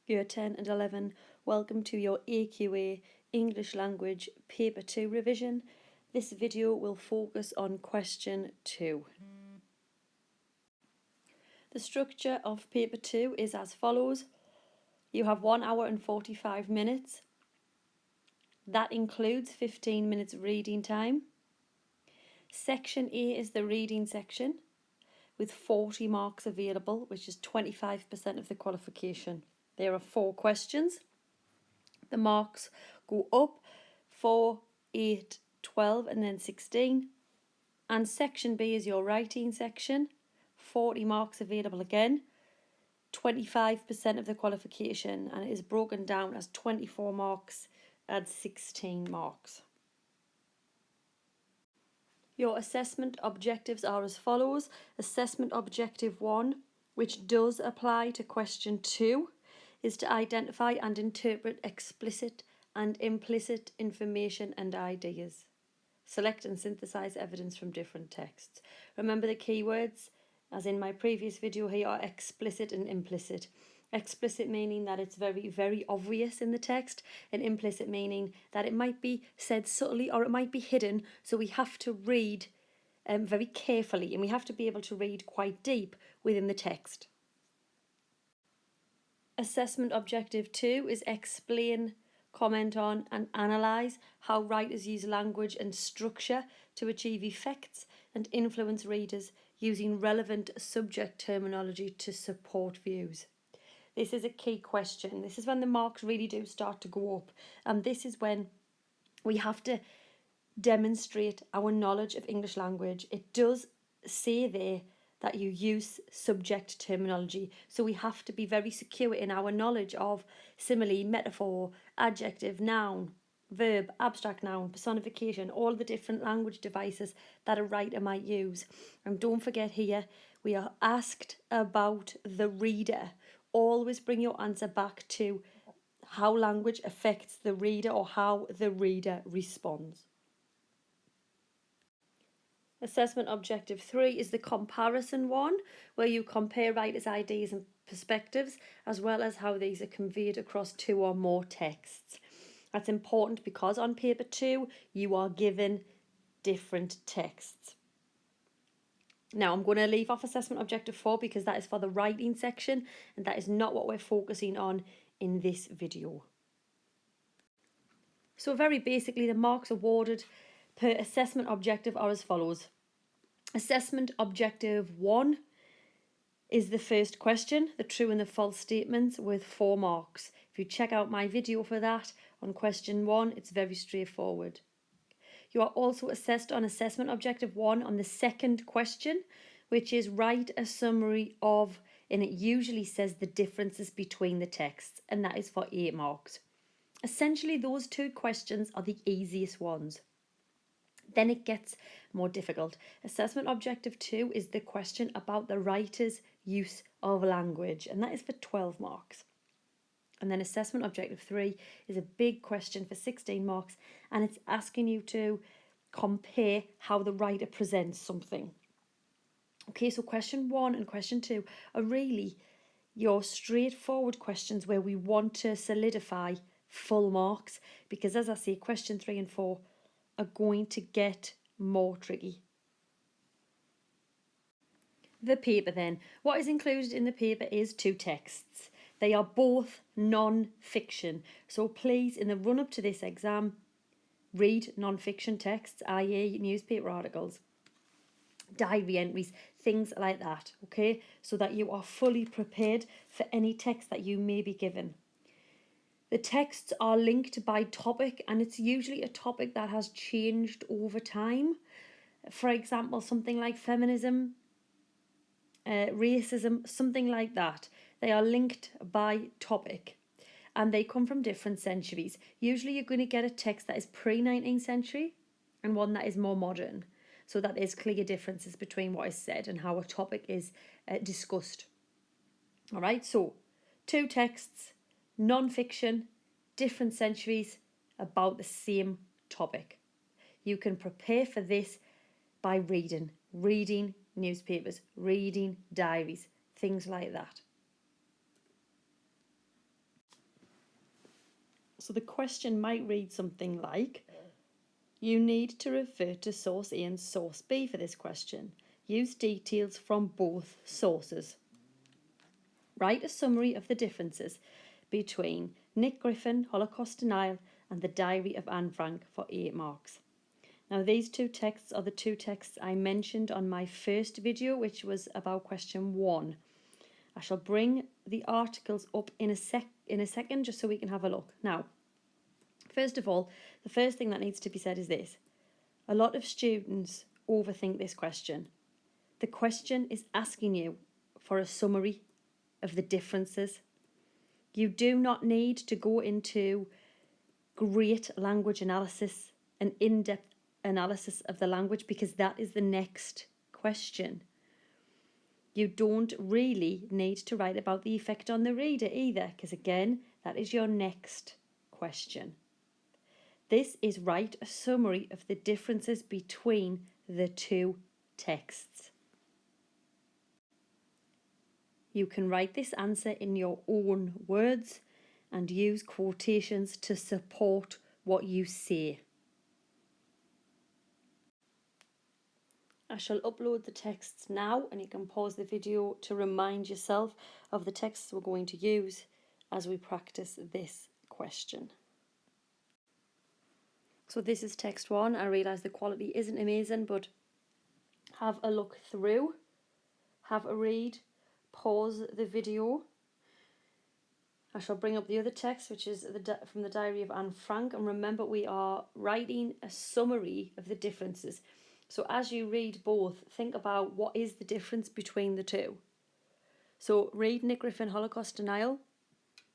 Year 10 and 11, welcome to your AQA English Language Paper 2 revision. This video will focus on question 2. The structure of paper 2 is as follows. You have 1 hour and 45 minutes. That includes 15 minutes reading time. Section A is the reading section with 40 marks available, which is 25% of the qualification. There are 4 questions. The marks go up 4, 8, 12 and then 16. And section B is your writing section. 40 marks available again. 25% of the qualification, and it is broken down as 24 marks and 16 marks. Your assessment objectives are as follows. Assessment objective 1, which does apply to question 2, is to identify and interpret explicit and implicit information and ideas. Select and synthesize evidence from different texts. Remember the keywords, as in my previous video here, are explicit and implicit. Explicit meaning that it's very, very obvious in the text, and implicit meaning that it might be said subtly or it might be hidden, so we have to read very carefully, and we have to be able to read quite deep within the text. Assessment objective 2 is explain, comment on and analyse how writers use language and structure to achieve effects and influence readers using relevant subject terminology to support views. This is a key question. This is when the marks really do start to go up, and this is when we have to demonstrate our knowledge of English language. It does say there that you use subject terminology, so we have to be very secure in our knowledge of simile, metaphor, adjective, noun, verb, abstract noun, personification, all the different language devices that a writer might use. And don't forget here, we are asked about the reader. Always bring your answer back to how language affects the reader or how the reader responds. Assessment objective 3 is the comparison one, where you compare writers' ideas and perspectives, as well as how these are conveyed across 2 or more texts. That's important because on paper 2, you are given different texts. Now, I'm going to leave off assessment objective 4 because that is for the writing section, and that is not what we're focusing on in this video. So very basically, the marks awarded per assessment objective are as follows. Assessment objective 1 is the first question, the true and the false statements, with 4 marks. If you check out my video for that on question 1, it's very straightforward. You are also assessed on assessment objective 1 on the second question, which is write a summary of, and it usually says the differences between the texts, and that is for 8 marks. Essentially, those 2 questions are the easiest ones. Then it gets more difficult. Assessment objective 2 is the question about the writer's use of language, and that is for 12 marks. And then assessment objective 3 is a big question for 16 marks, and it's asking you to compare how the writer presents something. Okay, so question 1 and question 2 are really your straightforward questions where we want to solidify full marks, because as I say, question 3 and 4 are going to get more tricky. The paper then. What is included in the paper is 2 texts. They are both non-fiction. So please, in the run-up to this exam, read non-fiction texts, i.e. newspaper articles, diary entries, things like that, okay? So that you are fully prepared for any text that you may be given. The texts are linked by topic, and it's usually a topic that has changed over time. For example, something like feminism, racism, something like that. They are linked by topic, and they come from different centuries. Usually you're going to get a text that is pre-19th century and one that is more modern, so that there's clear differences between what is said and how a topic is discussed. All right, so 2 texts, non-fiction, different centuries, about the same topic. You can prepare for this by reading newspapers, reading diaries, things like that. So the question might read something like, you need to refer to source A and source B for this question. Use details from both sources. Write a summary of the differences between Nick Griffin, Holocaust Denial, and the Diary of Anne Frank for 8 marks. Now these two texts are the two texts I mentioned on my first video, which was about question 1. I shall bring the articles up in a second just so we can have a look. Now, first of all, the first thing that needs to be said is this. A lot of students overthink this question. The question is asking you for a summary of the differences. You do not need to go into great language analysis and in-depth analysis of the language, because that is the next question. You don't really need to write about the effect on the reader either, because again, that is your next question. This is write a summary of the differences between the two texts. You can write this answer in your own words and use quotations to support what you say. I shall upload the texts now, and you can pause the video to remind yourself of the texts we're going to use as we practice this question. So this is text 1. I realise the quality isn't amazing, but have a look through, have a read, pause the video. I shall bring up the other text, which is from the Diary of Anne Frank, and remember we are writing a summary of the differences. So as you read both, think about what is the difference between the two. So read Nick Griffin, Holocaust Denial.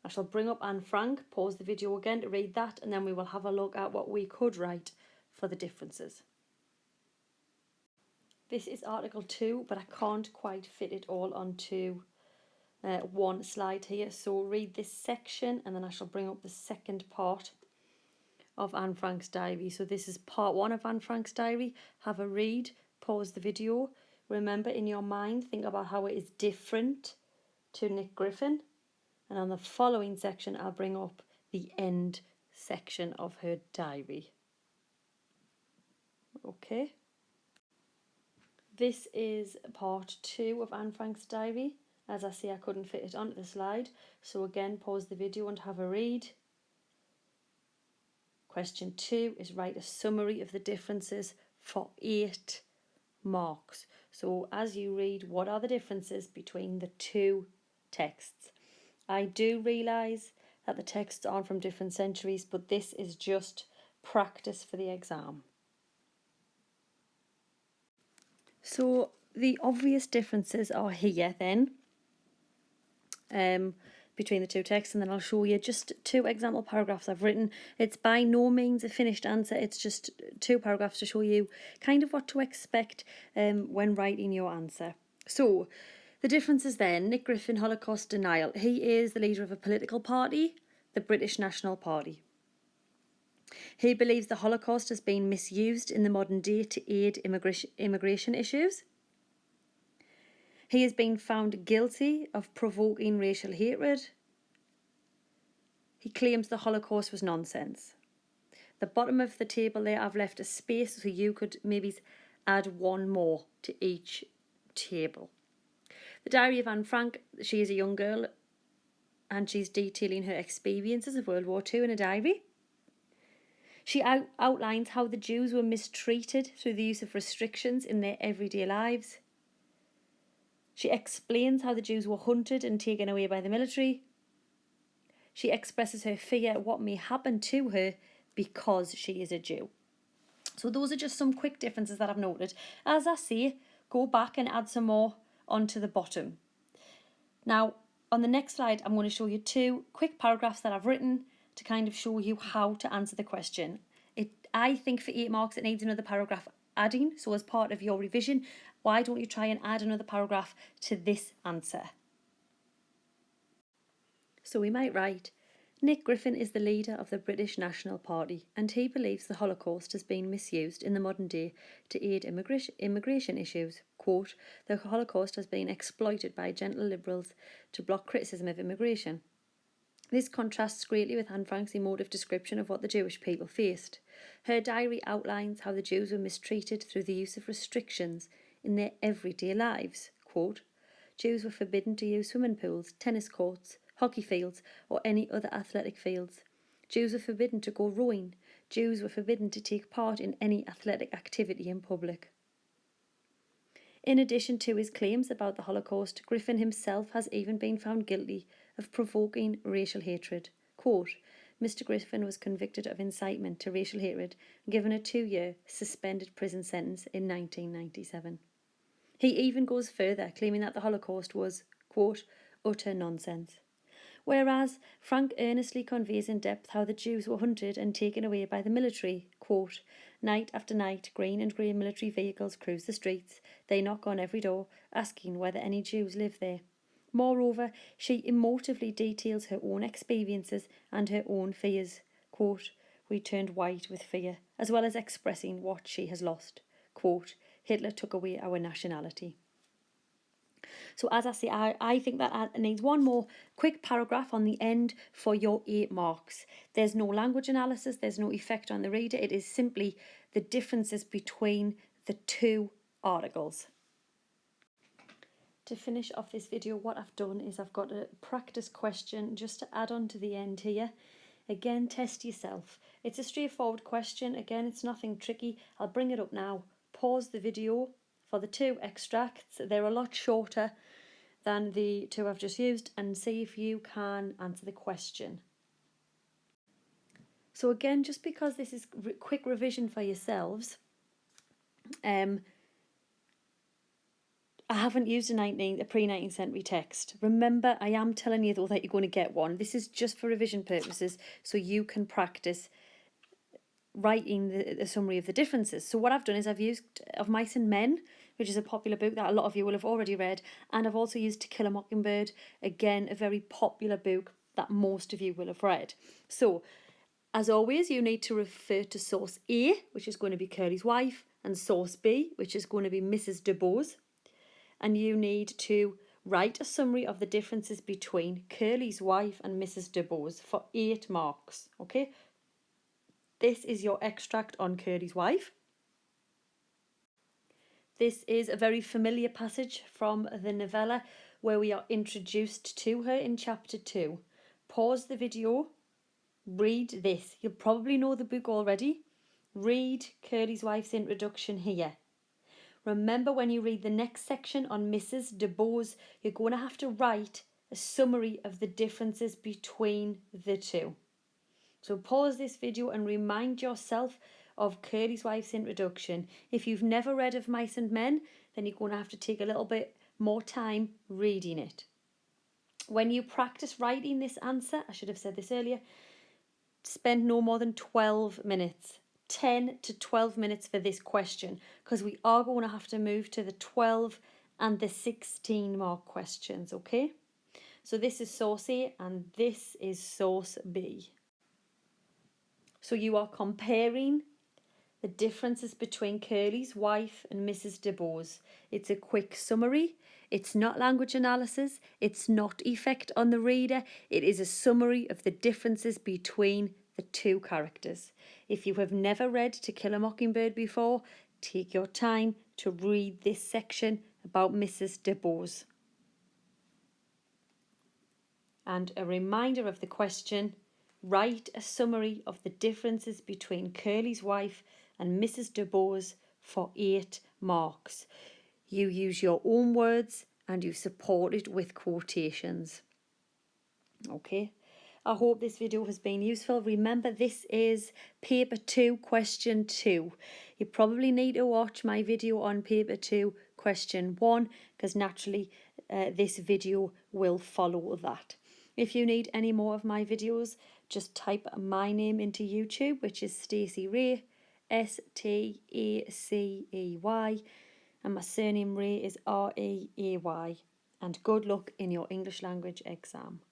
I shall bring up Anne Frank, pause the video again to read that, and then we will have a look at what we could write for the differences. This is Article 2, but I can't quite fit it all onto one slide here. So read this section, and then I shall bring up the second part of Anne Frank's diary. So this is part 1 of Anne Frank's diary. Have a read, pause the video. Remember in your mind, think about how it is different to Nick Griffin. And on the following section, I'll bring up the end section of her diary. Okay. This is part 2 of Anne Frank's diary. As I say, I couldn't fit it onto the slide. So again, pause the video and have a read. Question 2 is write a summary of the differences for 8 marks. So as you read, what are the differences between the two texts? I do realise that the texts aren't from different centuries, but this is just practice for the exam. So the obvious differences are here then, between the two texts, and then I'll show you just 2 example paragraphs I've written. It's by no means a finished answer, it's just 2 paragraphs to show you kind of what to expect when writing your answer. So the differences then, Nick Griffin, Holocaust Denial. He is the leader of a political party, the British National Party. He believes the Holocaust has been misused in the modern day to aid immigration issues. He has been found guilty of provoking racial hatred. He claims the Holocaust was nonsense. The bottom of the table there, I've left a space so you could maybe add 1 more to each table. The Diary of Anne Frank, she is a young girl and she's detailing her experiences of World War II in a diary. She outlines how the Jews were mistreated through the use of restrictions in their everyday lives. She explains how the Jews were hunted and taken away by the military. She expresses her fear of what may happen to her because she is a Jew. So those are just some quick differences that I've noted. As I say, go back and add some more onto the bottom. Now, on the next slide, I'm going to show you 2 quick paragraphs that I've written to kind of show you how to answer the question. I think for 8 marks, it needs another paragraph adding. So as part of your revision, why don't you try and add another paragraph to this answer? So we might write, Nick Griffin is the leader of the British National Party and he believes the Holocaust has been misused in the modern day to aid immigration issues. Quote, the Holocaust has been exploited by gentle liberals to block criticism of immigration. This contrasts greatly with Anne Frank's emotive description of what the Jewish people faced. Her diary outlines how the Jews were mistreated through the use of restrictions in their everyday lives. Quote, Jews were forbidden to use swimming pools, tennis courts, hockey fields, or any other athletic fields. Jews were forbidden to go rowing. Jews were forbidden to take part in any athletic activity in public. In addition to his claims about the Holocaust, Griffin himself has even been found guilty of provoking racial hatred. Quote, Mr. Griffin was convicted of incitement to racial hatred and given a 2-year suspended prison sentence in 1997. He even goes further, claiming that the Holocaust was, quote, utter nonsense. Whereas Frank earnestly conveys in depth how the Jews were hunted and taken away by the military. Quote, night after night, green and grey military vehicles cruise the streets. They knock on every door, asking whether any Jews live there. Moreover, she emotively details her own experiences and her own fears. Quote, we turned white with fear, as well as expressing what she has lost. Quote, Hitler took away our nationality. So as I say, I think that needs one more quick paragraph on the end for your 8 marks. There's no language analysis, there's no effect on the reader. It is simply the differences between the 2 articles. To finish off this video, what I've done is I've got a practice question just to add on to the end here. Again, test yourself. It's a straightforward question. Again, it's nothing tricky. I'll bring it up now. Pause the video for the 2 extracts. They're a lot shorter than the 2 I've just used, and see if you can answer the question. So again, just because this is quick revision for yourselves, I haven't used a pre-19th century text. Remember, I am telling you though that you're going to get one. This is just for revision purposes, so you can practice writing the summary of the differences. So what I've done is I've used Of Mice and Men, which is a popular book that a lot of you will have already read, and I've also used To Kill a Mockingbird, again a very popular book that most of you will have read. So as always, you need to refer to source A, which is going to be Curley's wife, and source B, which is going to be Mrs. Dubose. And you need to write a summary of the differences between Curley's wife and Mrs. Dubose for 8 marks. Okay, this is your extract on Curley's wife. This is a very familiar passage from the novella where we are introduced to her in chapter 2. Pause the video, read this. You'll probably know the book already. Read Curley's wife's introduction here. Remember, when you read the next section on Mrs. Dubose, you're going to have to write a summary of the differences between the 2. So pause this video and remind yourself of Curley's wife's introduction. If you've never read Of Mice and Men, then you're going to have to take a little bit more time reading it. When you practice writing this answer, I should have said this earlier, spend no more than 12 minutes. 10 to 12 minutes for this question, because we are going to have to move to the 12 and the 16 mark questions, okay? So this is source A and this is source B. So you are comparing the differences between Curley's wife and Mrs. Dubose. It's a quick summary. It's not language analysis. It's not effect on the reader. It is a summary of the differences between the 2 characters. If you have never read To Kill a Mockingbird before, take your time to read this section about Mrs. Dubose. And a reminder of the question, write a summary of the differences between Curley's wife and Mrs. Dubose for 8 marks. You use your own words and you support it with quotations. Okay, I hope this video has been useful. Remember, this is paper 2, question 2. You probably need to watch my video on paper 2, question 1, because naturally this video will follow that. If you need any more of my videos, just type my name into YouTube, which is Stacey Ray, S-T-A-C-E-Y, and my surname Ray is R-E-A-Y. And good luck in your English language exam.